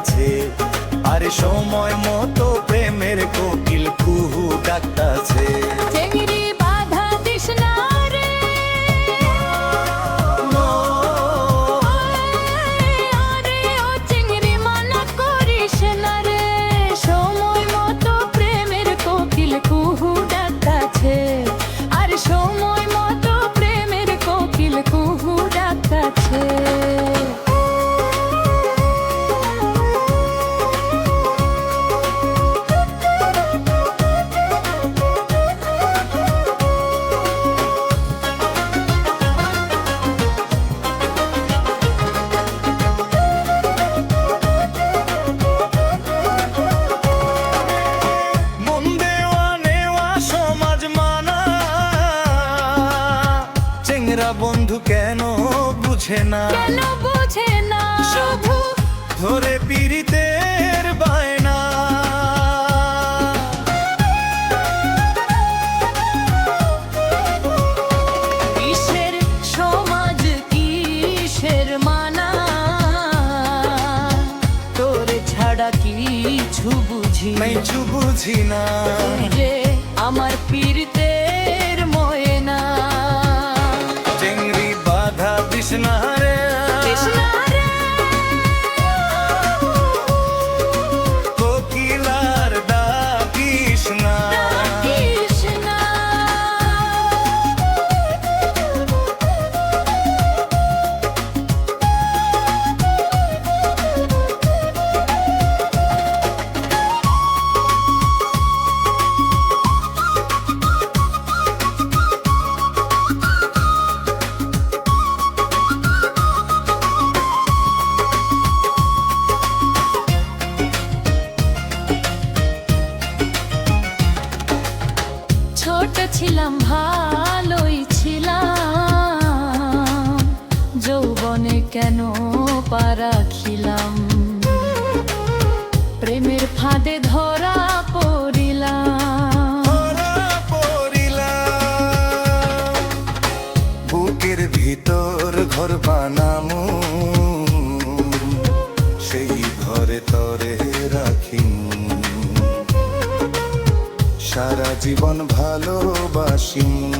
ডাকতাছে, আরে সময় মতো প্রেমের কোকিল কুহু ডাকতাছে। চিংড়ি বাধা দিস না রে, আরে ও চিংড়ি মানা করিস না রে, সময় মতো প্রেমের কোকিল কুহু ডাকতাছে, আরে সময় মতো প্রেমের কোকিল কুহু ডাকতাছে। বন্ধু কেন বুঝে না, কেন বুঝে না, শুধু ধরে পীড়িতের বায়না। কিসের সমাজ কিসের মানা, তোরে ছাড়া কিছু বুঝি না, কিছু বুঝি না রে আমার পীড়িতের ময়না। চিংড়ি বাধা দিস না রে, কৃষ্ণা রে, কোকিলার ডাকিস না। কৃষ্ণা। ছোট ছিলাম ভালোই ছিলাম, যৌবনে কেন পারাখিলাম, প্রেমের ফাঁদে ধরা পড়িলাম। বুকের ভিতর ঘর বানামু, সেই ঘরে তরে রাখিমু, সারা জীবন ভালোবাসিমু।